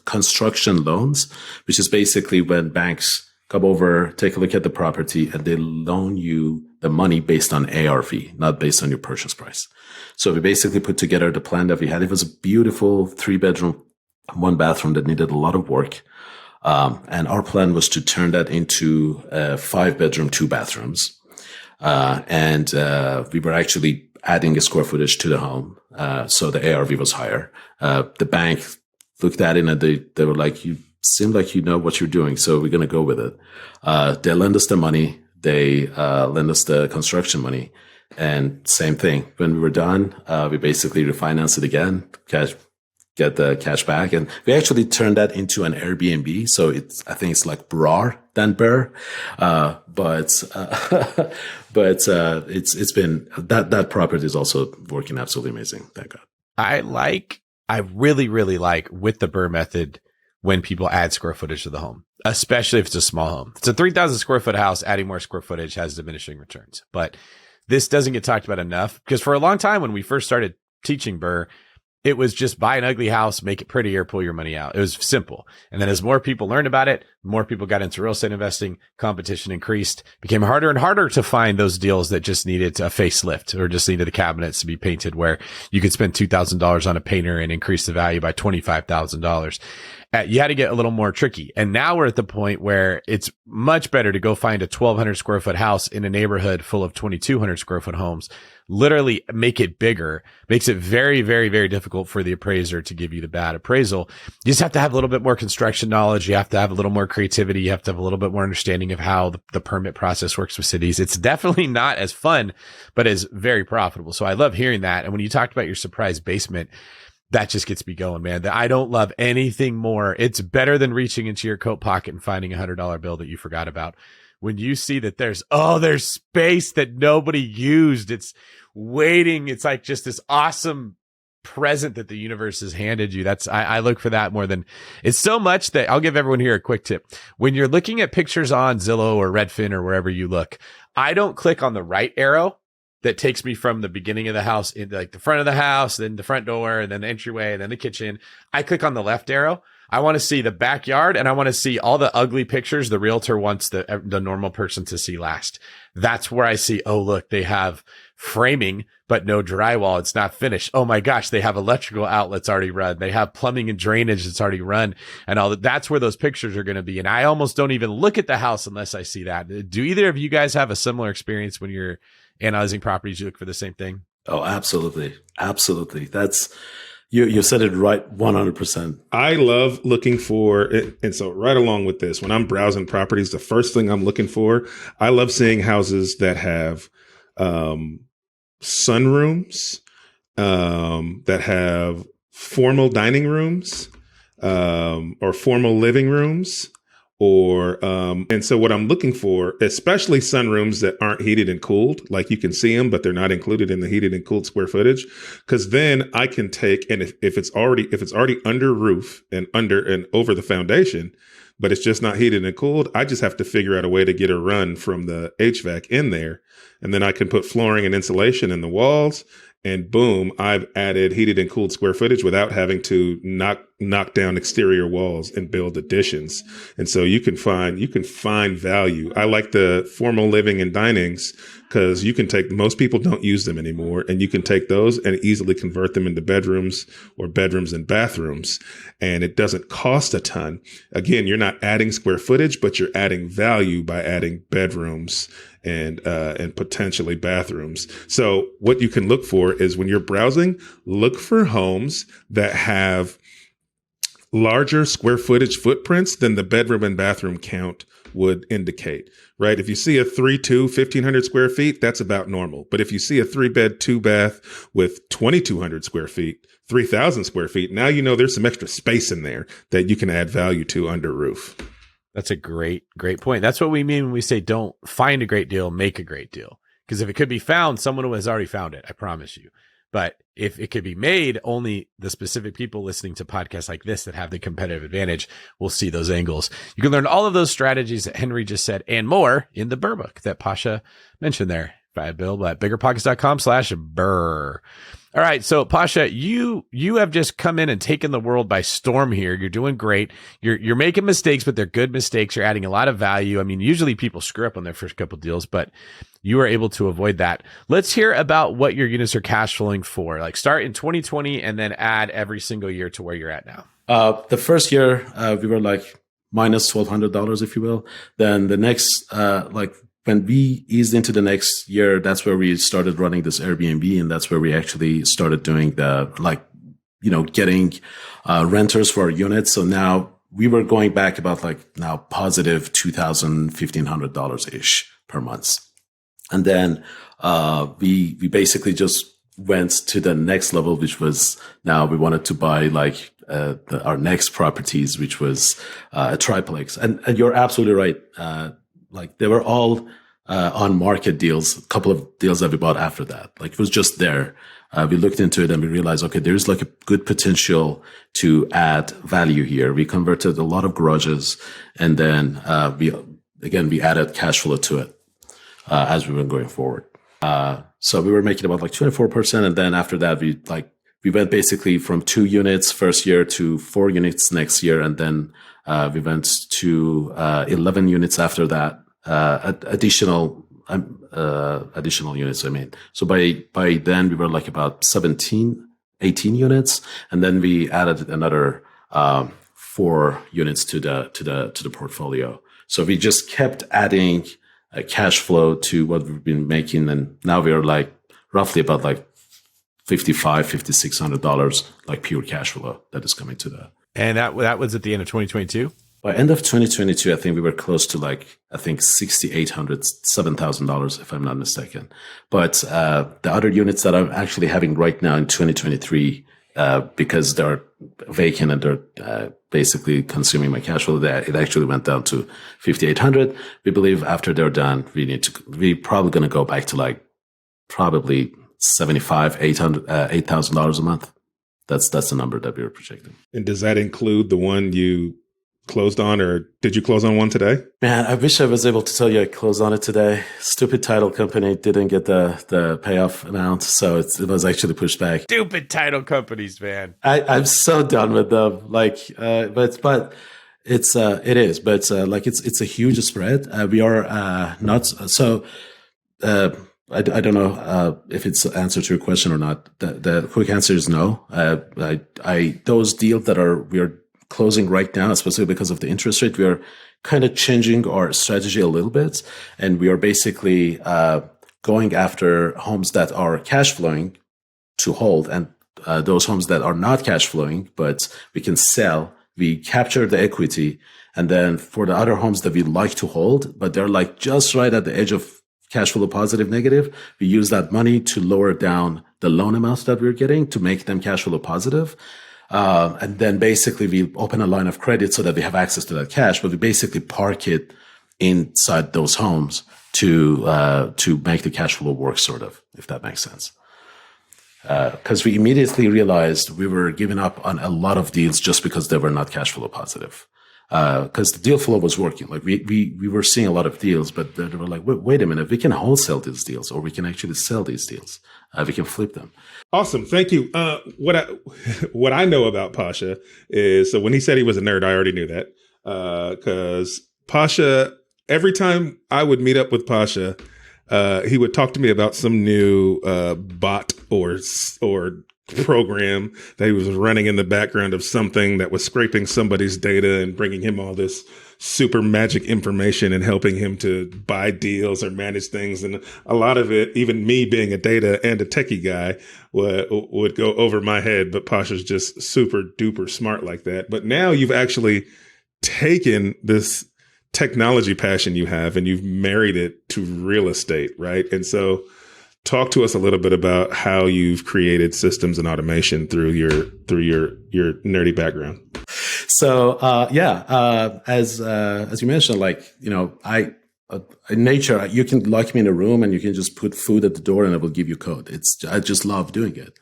construction loans, which is basically when banks come over, take a look at the property and they loan you the money based on ARV, not based on your purchase price. So we basically put together the plan that we had. It was a beautiful 3-bedroom, 1 bathroom that needed a lot of work. And our plan was to turn that into 5-bedroom, 2 bathrooms. And we were actually adding a square footage to the home. So the ARV was higher. The bank looked at it and they were like, you seem like you know what you're doing. So we're going to go with it. They lend us the money. They lend us the construction money. And same thing. When we were done, we basically refinanced it again, get the cash back. And we actually turned that into an Airbnb. So I think it's like BRRRR than BRRRR. But it's been that property is also working absolutely amazing. Thank God. I really, really like with the BRRRR method when people add square footage to the home, especially if it's a small home. If it's a 3,000 square foot house, adding more square footage has diminishing returns. But this doesn't get talked about enough because for a long time when we first started teaching BRRRR, it was just buy an ugly house, make it prettier, pull your money out. It was simple. And then as more people learned about it, more people got into real estate investing, competition increased, became harder and harder to find those deals that just needed a facelift or just needed the cabinets to be painted where you could spend $2,000 on a painter and increase the value by $25,000. You had to get a little more tricky. And now we're at the point where it's much better to go find a 1,200 square foot house in a neighborhood full of 2,200 square foot homes, literally make it bigger, makes it very, very, very difficult for the appraiser to give you the bad appraisal. You just have to have a little bit more construction knowledge. You have to have a little more creativity. You have to have a little bit more understanding of how the permit process works with cities. It's definitely not as fun, but is very profitable. So I love hearing that. And when you talked about your surprise basement, that just gets me going, man. I don't love anything more. It's better than reaching into your coat pocket and finding $100 bill that you forgot about. When you see that there's space that nobody used. It's waiting. It's like just this awesome present that the universe has handed you. I look for that more than it's so much that I'll give everyone here a quick tip. When you're looking at pictures on Zillow or Redfin or wherever you look, I don't click on the right arrow that takes me from the beginning of the house into like the front of the house, then the front door, and then the entryway, and then the kitchen. I click on the left arrow I want to see the backyard, and I want to see all the ugly pictures the realtor wants the normal person to see last. That's where I see, oh, look, they have framing, but no drywall. It's not finished. Oh my gosh, they have electrical outlets already run. They have plumbing and drainage that's already run, and all that. That's where those pictures are going to be. And I almost don't even look at the house unless I see that. Do either of you guys have a similar experience when you're analyzing properties? You look for the same thing? Oh, absolutely. Absolutely. You said it right, 100%. I love looking for it. And so right along with this, when I'm browsing properties, the first thing I'm looking for, I love seeing houses that have sunrooms, that have formal dining rooms, or formal living rooms. And so what I'm looking for, especially sunrooms that aren't heated and cooled, like you can see them, but they're not included in the heated and cooled square footage. Cause then I can take, and if it's already under roof and over the foundation, but it's just not heated and cooled, I just have to figure out a way to get a run from the HVAC in there. And then I can put flooring and insulation in the walls, and boom, I've added heated and cooled square footage without having to knock down exterior walls and build additions. And so you can find value. I like the formal living and dinings because most people don't use them anymore, and you can take those and easily convert them into bedrooms or bedrooms and bathrooms. And it doesn't cost a ton. Again, you're not adding square footage, but you're adding value by adding bedrooms and potentially bathrooms. So what you can look for is, when you're browsing, look for homes that have larger square footage footprints than the bedroom and bathroom count would indicate, right? If you see a 3-2, 1,500 square feet, that's about normal. But if you see a 3-bed, 2-bath with 2,200 square feet, 3,000 square feet, now you know there's some extra space in there that you can add value to under roof. That's a great point. That's what we mean when we say don't find a great deal, make a great deal. Because if it could be found, someone has already found it, I promise you. But if it could be made, only the specific people listening to podcasts like this that have the competitive advantage will see those angles. You can learn all of those strategies that Henry just said and more in the BRRRR book that Pasha mentioned there. Bill at biggerpockets.com/BRRRR. All right. So Pasha, you have just come in and taken the world by storm here. You're doing great. You're making mistakes, but they're good mistakes. You're adding a lot of value. I mean, usually people screw up on their first couple of deals, but you are able to avoid that. Let's hear about what your units are cash flowing for. Like, start in 2020 and then add every single year to where you're at now. The first year, we were like minus $1,200, if you will. Then the next, when we eased into the next year, that's where we started running this Airbnb, and that's where we actually started doing getting renters for our units. So now we were going back about now positive $2,000, $1,500 ish per month. And then we basically just went to the next level, which was now we wanted to buy our next properties, which was a triplex. And you're absolutely right. They were all on market deals, a couple of deals that we bought after that. It was just there. We looked into it and we realized, okay, there's a good potential to add value here. We converted a lot of garages, and then we added cash flow to it as we were going forward. So we were making about 24%, and then after that we went basically from 2 units first year to 4 units next year, and then we went to 11 units after that. Additional units, I mean. So by then we were about 18 units, and then we added another 4 units to the portfolio. So we just kept adding cash flow to what we've been making, and now we are roughly about $5,600 pure cash flow that is coming to that. And that was at the end of 2022? By end of 2022, I think we were close to $6,800, $7,000, if I'm not mistaken. But the other units that I'm actually having right now in 2023, because they're vacant and they're basically consuming my cash flow, it actually went down to 5,800. We believe after they're done, we're probably going to go back to probably $8,000 a month. That's the number that we were projecting. And does that include the one you closed on, or did you close on one today? Man, I wish I was able to tell you I closed on it today. Stupid title company didn't get the payoff amount, so it was actually pushed back. Stupid title companies, man. I'm so done with them. Like, but it's it is, but like it's a huge spread. We are not so. I don't know if it's the answer to your question or not. The quick answer is no. Those deals that we are closing right now, especially because of the interest rate, we are kind of changing our strategy a little bit, and we are basically going after homes that are cash flowing to hold, and those homes that are not cash flowing but we can sell. We capture the equity, and then for the other homes that we like to hold, but they're like just right at the edge of cash flow positive, negative, we use that money to lower down the loan amounts that we're getting to make them cash flow positive. And then basically we open a line of credit so that we have access to that cash, but we basically park it inside those homes to make the cash flow work, sort of, if that makes sense. Because we immediately realized we were giving up on a lot of deals just because they were not cash flow positive. Because the deal flow was working. Like we were seeing a lot of deals, but they were like, wait a minute, we can wholesale these deals, or we can actually sell these deals. We can flip them. Awesome. Thank you. What I know about Pasha is, so when he said he was a nerd, I already knew that. Because Pasha, every time I would meet up with Pasha, he would talk to me about some new bot or program that he was running in the background of something that was scraping somebody's data and bringing him all this super magic information and helping him to buy deals or manage things. And a lot of it, even me being a data and a techie guy, would go over my head. But Pasha's just super duper smart like that. But now you've actually taken this technology passion you have and you've married it to real estate, right? And so talk to us a little bit about how you've created systems and automation through your nerdy background. So as you mentioned, like, you know, in nature, you can lock me in a room and you can just put food at the door and it will give you code. I just love doing it.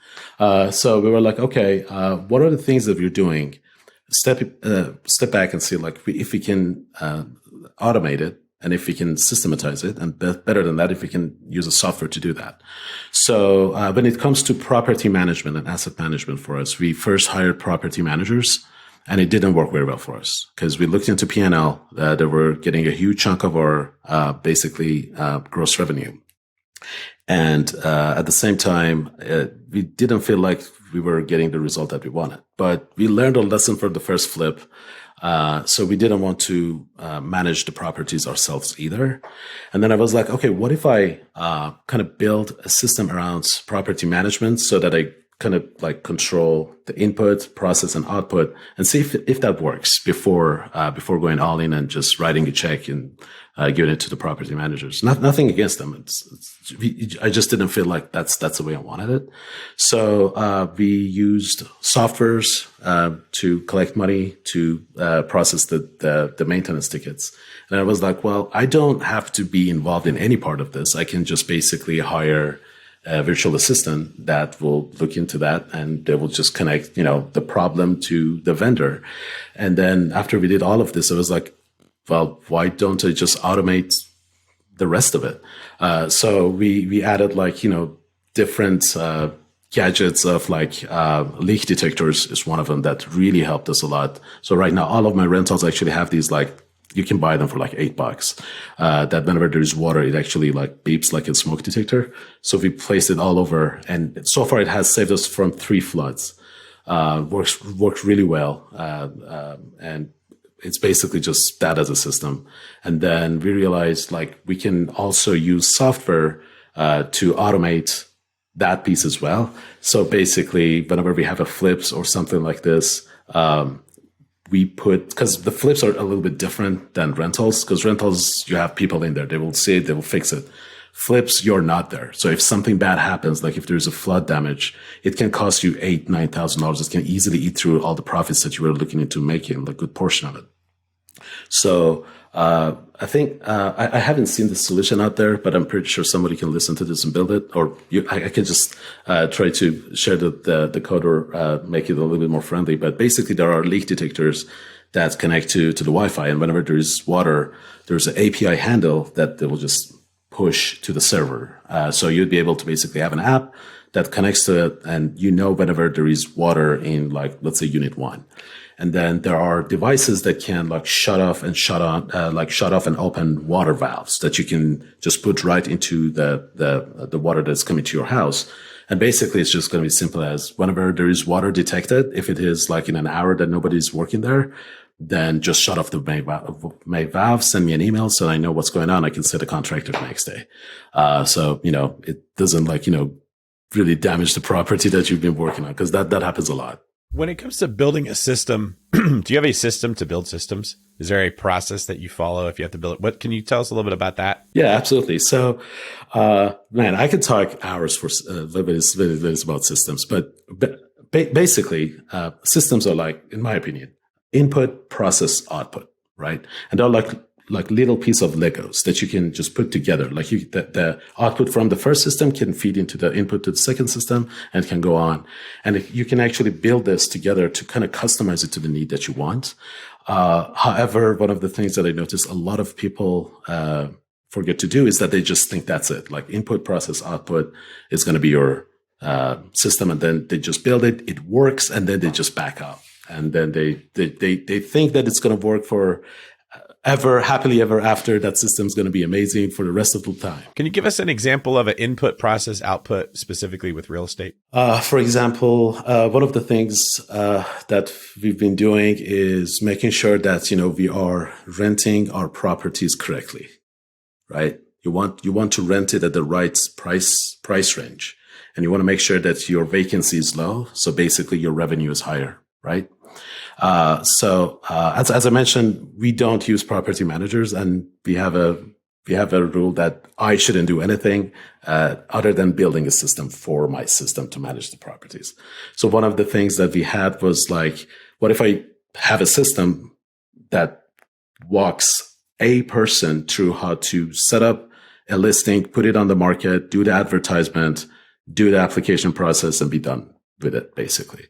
So we were like, okay, what are the things that we're doing? Step back and see, like, if we can automate it, and if we can systematize it, and better than that, if we can use a software to do that. So when it comes to property management and asset management for us, we first hired property managers, and it didn't work very well for us because we looked into P&L. They were getting a huge chunk of our gross revenue. And at the same time, we didn't feel like we were getting the result that we wanted. But we learned a lesson from the first flip. So we didn't want to manage the properties ourselves either. And then I was like, okay, what if I kind of build a system around property management so that I kind of like control the input, process, and output, and see if that works before going all in and just writing a check and giving it to the property managers. Nothing against them. I just didn't feel like that's the way I wanted it. So we used softwares to collect money to process the maintenance tickets. And I was like, well, I don't have to be involved in any part of this. I can just basically hire a virtual assistant that will look into that, and they will just connect, the problem to the vendor. And then after we did all of this, I was like, well, why don't I just automate the rest of it? So we added different gadgets of leak detectors is one of them that really helped us a lot. So right now, all of my rentals actually have these you can buy them for $8. That whenever there's water, it actually beeps like a smoke detector. So we placed it all over, and so far it has saved us from 3 floods. Worked really well, and it's basically just that as a system. And then we realized we can also use software to automate that piece as well. So basically, whenever we have a flips or something like this, because the flips are a little bit different than rentals, because rentals, you have people in there, they will see it, they will fix it. Flips, you're not there. So if something bad happens, like if there's a flood damage, it can cost you $8,000-$9,000. It can easily eat through all the profits that you were looking into making, a good portion of it. So I think I haven't seen the solution out there, but I'm pretty sure somebody can listen to this and build it. Or I can just try to share the code or make it a little bit more friendly. But basically, there are leak detectors that connect to the Wi-Fi. And whenever there is water, there's an API handle that they will just push to the server. So you'd be able to basically have an app that connects to it, and whenever there is water in, like, let's say unit 1. And then there are devices that can like shut off and shut on, shut off and open water valves that you can just put right into the water that's coming to your house. And basically it's just going to be simple as whenever there is water detected, if it is like in an hour that nobody's working there, then just shut off the main valve, send me an email so I know what's going on. I can set a contractor the next day. So, it doesn't really damage the property that you've been working on, because that happens a lot. When it comes to building a system, do you have a system to build systems? Is there a process that you follow if you have to build it? What can you tell us a little bit about that? Yeah, absolutely. So, I could talk hours for minutes about systems, but basically, systems are like, in my opinion, input, process, output, right? And they're like little piece of Legos that you can just put together. Like the output from the first system can feed into the input to the second system and can go on. And if you can actually build this together to kind of customize it to the need that you want. However, one of the things that I noticed a lot of people forget to do is that they just think that's it. Like input, process, output is going to be your system. And then they just build it. It works. And then they just back up. And then they think that it's going to work for happily ever after. That system's going to be amazing for the rest of the time. Can you give us an example of an input, process, output specifically with real estate? For example, one of the things that we've been doing is making sure that we are renting our properties correctly, right? You want to rent it at the right price range, and you want to make sure that your vacancy is low, so basically your revenue is higher, right? So as I mentioned, we don't use property managers, and we have a rule that I shouldn't do anything other than building a system for my system to manage the properties. So one of the things that we had was like, what if I have a system that walks a person through how to set up a listing, put it on the market, do the advertisement, do the application process, and be done with it, basically.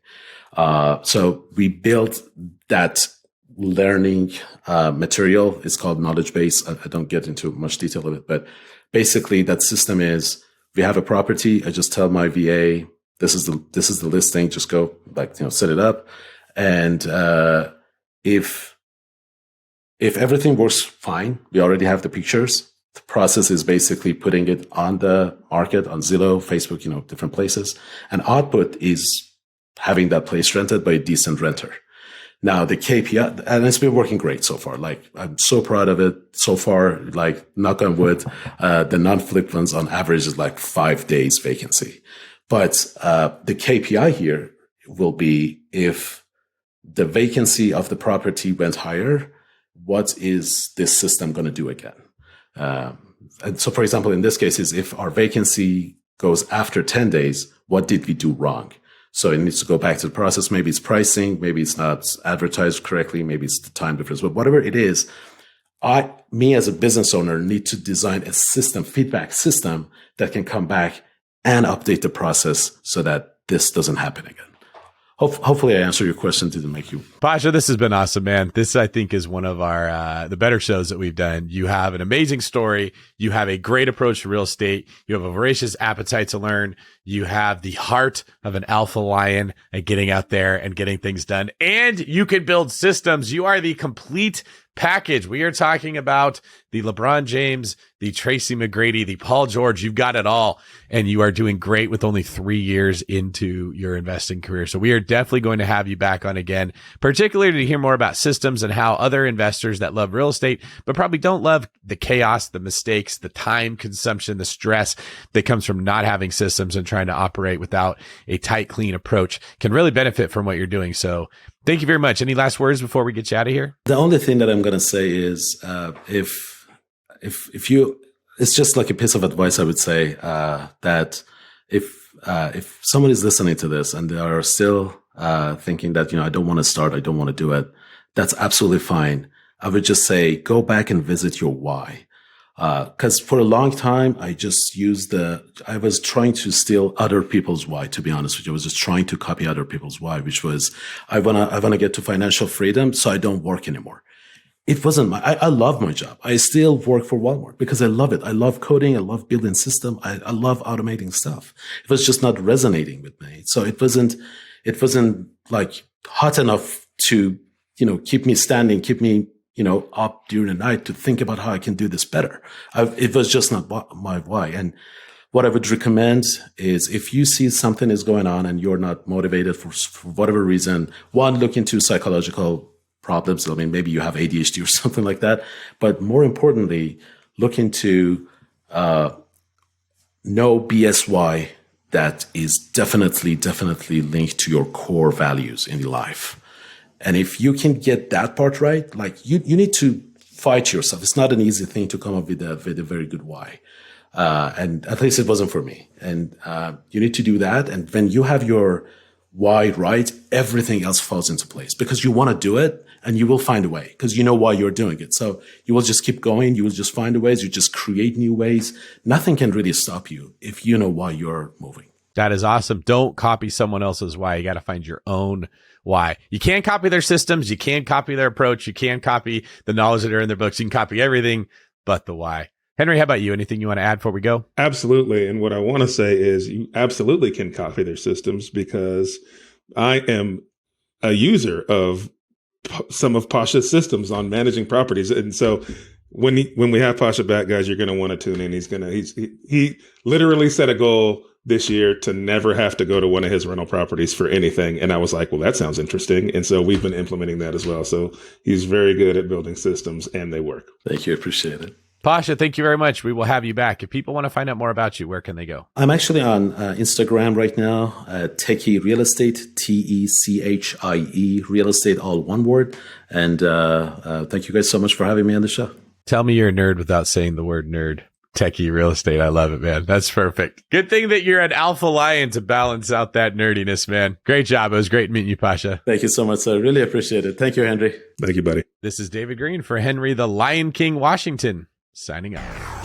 So we built that learning material. It's called knowledge base. I don't get into much detail of it, but basically that system is, we have a property. I just tell my VA, this is the listing. Just go set it up. And if everything works fine, we already have the pictures. The process is basically putting it on the market, on Zillow, Facebook, different places. And output is having that place rented by a decent renter. Now the KPI, and it's been working great so far. Like, I'm so proud of it so far. Like, knock on wood, the non-flipped ones on average is like 5 days vacancy. But the KPI here will be, if the vacancy of the property went higher, what is this system going to do again? And so, for example, in this case, is if our vacancy goes after 10 days, what did we do wrong? So it needs to go back to the process. Maybe it's pricing, maybe it's not advertised correctly, maybe it's the time difference. But whatever it is, me as a business owner need to design a system, feedback system, that can come back and update the process so that this doesn't happen again. Hopefully I answer your question. Didn't make you. Pasha, this has been awesome, man. This, I think, is one of our the better shows that we've done. You have an amazing story. You have a great approach to real estate. You have a voracious appetite to learn. You have the heart of an alpha lion and getting out there and getting things done. And you can build systems. You are the complete package. We are talking about the LeBron James, the Tracy McGrady, the Paul George. You've got it all, and you are doing great with only 3 years into your investing career. So we are definitely going to have you back on again, particularly to hear more about systems and how other investors that love real estate, but probably don't love the chaos, the mistakes, the time consumption, the stress that comes from not having systems and trying to operate without a tight, clean approach, can really benefit from what you're doing. So thank you very much. Any last words before we get you out of here? The only thing that I'm going to say is, if you, it's just like a piece of advice I would say, that if someone is listening to this and they are still thinking that, I don't want to start, I don't want to do it, that's absolutely fine. I would just say, go back and visit your why. Because for a long time, I just I was trying to steal other people's why, to be honest with you. I was just trying to copy other people's why, which was, I wanna get to financial freedom, so I don't work anymore. It wasn't I love my job. I still work for Walmart because I love it. I love coding. I love building system. I love automating stuff. It was just not resonating with me. So it wasn't like hot enough to, keep me standing, keep me, up during the night to think about how I can do this better. It was just not my why. And what I would recommend is if you see something is going on and you're not motivated for whatever reason, one, look into psychological problems. I mean, maybe you have ADHD or something like that. But more importantly, look into no BSY that is definitely linked to your core values in life. And if you can get that part right, like you need to fight yourself. It's not an easy thing to come up with a very good why. And at least it wasn't for me. And you need to do that. And when you have your why right, everything else falls into place because you want to do it and you will find a way because you know why you're doing it. So you will just keep going. You will just find the ways. You just create new ways. Nothing can really stop you if you know why you're moving. That is awesome. Don't copy someone else's why. You got to find your own why. You can't copy their systems. You can't copy their approach. You can't copy the knowledge that are in their books. You can copy everything but the why. Henry, how about you? Anything you want to add before we go? Absolutely. And what I want to say is you absolutely can copy their systems because I am a user of some of Pasha's systems on managing properties. And so when we have Pasha back, guys, you're going to want to tune in. He literally set a goal this year to never have to go to one of his rental properties for anything. And I was like, well, that sounds interesting. And so we've been implementing that as well. So he's very good at building systems and they work. Thank you. Appreciate it. Pasha, thank you very much. We will have you back. If people want to find out more about you, where can they go? I'm actually on Instagram right now, Techie Real Estate, TECHIE Real Estate, all one word. And thank you guys so much for having me on the show. Tell me you're a nerd without saying the word nerd. Techie Real Estate. I love it, man. That's perfect. Good thing that you're an alpha lion to balance out that nerdiness, man. Great job. It was great meeting you, Pasha. Thank you so much, sir. Really appreciate it. Thank you, Henry. Thank you, buddy. This is David Green for Henry the Lion King Washington, signing out.